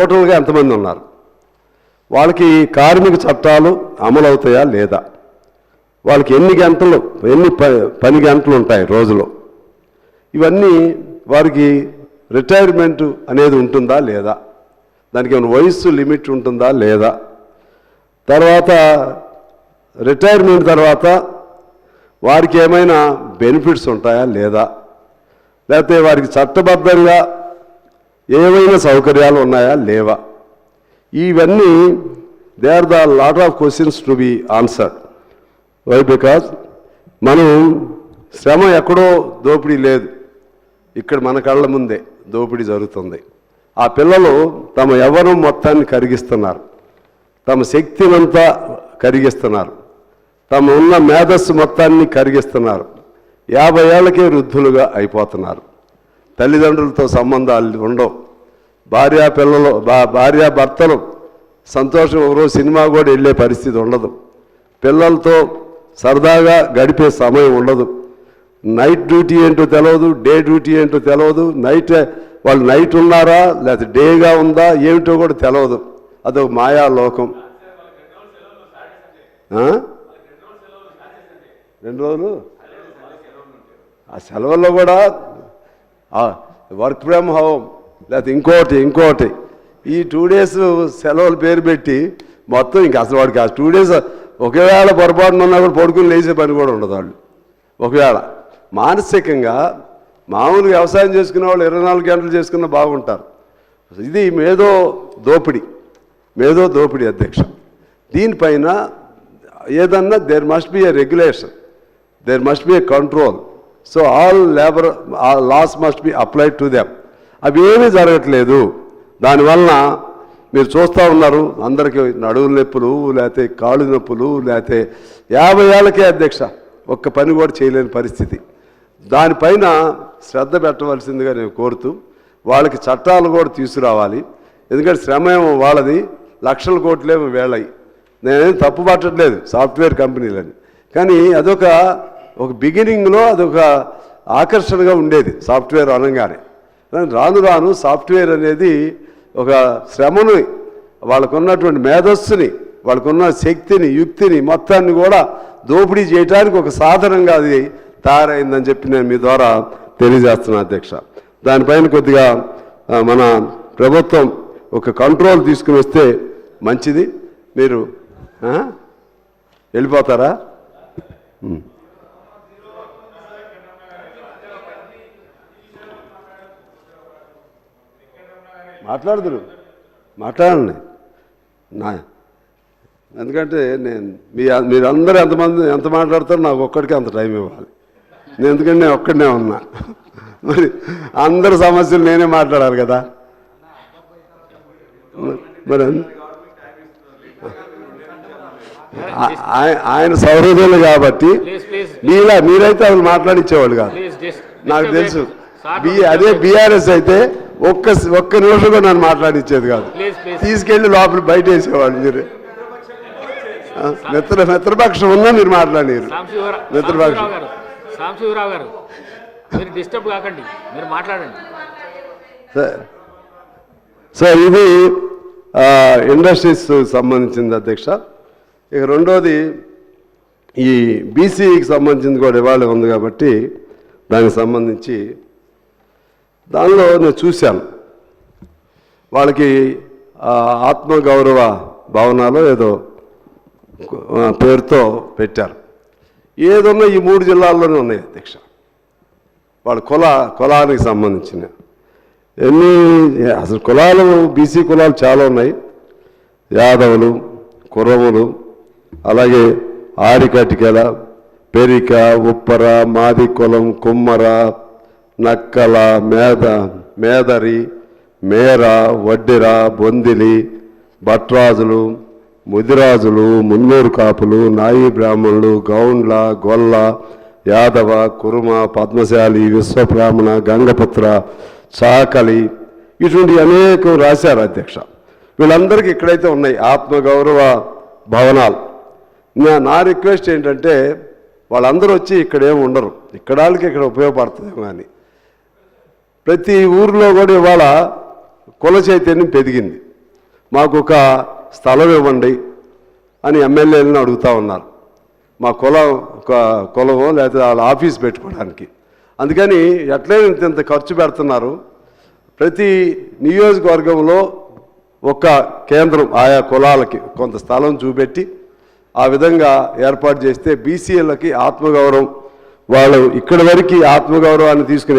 టోటల్గా ఎంతమంది ఉన్నారు, వాళ్ళకి కార్మిక చట్టాలు అమలు అవుతాయా లేదా, వాళ్ళకి ఎన్ని పని గంటలు ఉంటాయి రోజులో, ఇవన్నీ వారికి రిటైర్మెంట్ అనేది ఉంటుందా లేదా, దానికి ఏమైనా వయస్సు లిమిట్ ఉంటుందా లేదా, తర్వాత రిటైర్మెంట్ తర్వాత వారికి ఏమైనా బెనిఫిట్స్ ఉంటాయా లేదా, లేకపోతే వారికి చట్టబద్ధంగా ఏవైనా సౌకర్యాలు ఉన్నాయా లేవా, ఇవన్నీ they are the lot of questions to be answered. Why? Because మనం శ్రమ ఎక్కడో దోపిడీ లేదు, ఇక్కడ మన కళ్ళ ముందే దోపిడీ జరుగుతుంది. ఆ పిల్లలు తమ యవ్వనం మొత్తాన్ని కరిగిస్తున్నారు, తమ శక్తినంతా కరిగిస్తున్నారు, తమ ఉన్న మేధస్సు మొత్తాన్ని కరిగిస్తున్నారు. 50 ఏళ్లకే వృద్ధులుగా అయిపోతున్నారు. తల్లిదండ్రులతో సంబంధాలు ఉండవు, భార్యాభర్తలు సంతోషం ఒకరోజు సినిమా కూడా వెళ్ళే పరిస్థితి ఉండదు, పిల్లలతో సరదాగా గడిపే సమయం ఉండదు. నైట్ డ్యూటీ ఏంటో తెలియదు, డే డ్యూటీ ఏంటో తెలియదు, వాళ్ళు నైట్ ఉన్నారా లేకపోతే డేగా ఉందా ఏమిటో కూడా తెలియదు. అదొక మాయా లోకం. 2 రోజులు ఆ సెలవుల్లో కూడా వర్క్ ఫ్రమ్ హోమ్ లేకపోతే ఇంకోటి ఈ 2 days సెలవులు పేరు పెట్టి మొత్తం ఇంకా అసలు వాడికి ఆ 2 days ఒకవేళ పొరపాటున ఉన్నా కూడా పడుకుని లేచే పని కూడా ఉండదు. వాళ్ళు ఒకవేళ మానసికంగా మామూలుగా వ్యవసాయం చేసుకునే వాళ్ళు 24 గంటలు చేసుకున్నా బాగుంటారు. ఇది మేధో దోపిడీ అధ్యక్ష. దీనిపైన ఏదన్నా there must be a regulation, there must be a control. So all laws must be applied to them. అవి ఏమీ జరగట్లేదు. దానివలన మీరు చూస్తూ ఉన్నారు, అందరికీ నడువుల నొప్పులు లేకపోతే కాళ్ళు నొప్పులు లేకపోతే 50 ఏళ్ళకే అధ్యక్ష ఒక్క పని కూడా చేయలేని పరిస్థితి. దానిపైన శ్రద్ధ పెట్టవలసిందిగా నేను కోరుతూ, వాళ్ళకి చట్టాలు కూడా తీసుకురావాలి. ఎందుకంటే శ్రమ ఏమో వాళ్ళది, లక్షల కోట్లేమో వేళయి. నేనేం తప్పు పట్టట్లేదు సాఫ్ట్వేర్ కంపెనీలని, కానీ అదొక బిగినింగ్లో అదొక ఆకర్షణగా ఉండేది సాఫ్ట్వేర్ అనగానే. రాను సాఫ్ట్వేర్ అనేది ఒక శ్రమను, వాళ్ళకున్నటువంటి మేధస్సుని, వాళ్ళకున్న శక్తిని, యుక్తిని మొత్తాన్ని కూడా దోపిడీ చేయడానికి ఒక సాధనంగా అది తయారైందని చెప్పి నేను మీ ద్వారా తెలియజేస్తున్నాను అధ్యక్ష. దానిపైన కొద్దిగా మన ప్రభుత్వం ఒక కంట్రోల్ తీసుకుని వస్తే మంచిది. మీరు వెళ్ళిపోతారా? మాట్లాడండి ఎందుకంటే మీరందరూ ఎంత మాట్లాడతారో నాకు ఒక్కడికి అంత టైం ఇవ్వాలి. ఎందుకంటే నేను ఒక్కడనే ఉన్నా, మరి అందరి సమస్యలు నేనే మాట్లాడాలి కదా. మరి ఆయన సౌహృదయులు కాబట్టి మీరైతే అసలు మాట్లాడించేవాళ్ళు కాదు, నాకు తెలుసు. అదే బీఆర్ఎస్ అయితే ఒక్క నిమిషం కూడా నన్ను మాట్లాడించేది కాదు, తీసుకెళ్ళి లోపల బయట వేసేవాళ్ళు. మీరు మిత్రపక్షం ఉన్నా మీరు మాట్లాడారు. మిత్రపక్షం సార్ ఇది ఇండస్ట్రీస్ సంబంధించింది అధ్యక్ష. ఇక రెండోది ఈ బీసీకి సంబంధించింది కూడా ఇవాళ ఉంది కాబట్టి దానికి సంబంధించి దానిలో నేను చూశాను, వాళ్ళకి ఆత్మగౌరవ భవనాలు ఏదో పేరుతో పెట్టారు. ఏదన్నా ఈ 3 జిల్లాల్లోనే ఉన్నాయి అధ్యక్ష. వాళ్ళ కులానికి సంబంధించిన అసలు కులాలు, బీసీ కులాలు చాలా ఉన్నాయి. యాదవులు, కుర్రములు, అలాగే ఆరికటికెల, పెరిక, ఉప్పర, మాది కులం, కుమ్మర, నక్కల, మేదరి, మేర, వడ్డిర, బొందిలి, భట్రాజులు, ముదిరాజులు, మున్నూరు కాపులు, నాయి బ్రాహ్మణులు, గౌండ్ల, గొల్ల, యాదవ, కురుమ, పద్మశాలి, విశ్వబ్రాహ్మణ, గంగపుత్ర, చాకలి, ఇటువంటి అనేకం రాశారు అధ్యక్ష. వీళ్ళందరికీ ఇక్కడైతే ఉన్నాయి ఆత్మగౌరవ భవనాలు. నా రిక్వెస్ట్ ఏంటంటే వాళ్ళందరూ వచ్చి ఇక్కడేమి ఉండరు, ఇక్కడ వాళ్ళకి ఇక్కడ ఉపయోగపడుతుందేమో అని. ప్రతి ఊరిలో కూడా ఇవాళ కుల చైతన్యం పెరిగింది. మాకు ఒక స్థలం ఇవ్వండి అని ఎమ్మెల్యేలను అడుగుతూ ఉన్నారు, మా కులమో లేకపోతే వాళ్ళ ఆఫీస్ పెట్టుకోవడానికి. అందుకని ఎట్లయినా ఇంత ఖర్చు పెడుతున్నారు. ప్రతి నియోజకవర్గంలో ఒక కేంద్రం ఆయా కులాలకి కొంత స్థలం చూపెట్టి ఆ విధంగా ఏర్పాటు చేస్తే బీసీలకి ఆత్మగౌరవం, వాళ్ళు ఇక్కడి వరకు ఆత్మగౌరవాన్ని తీసుకుని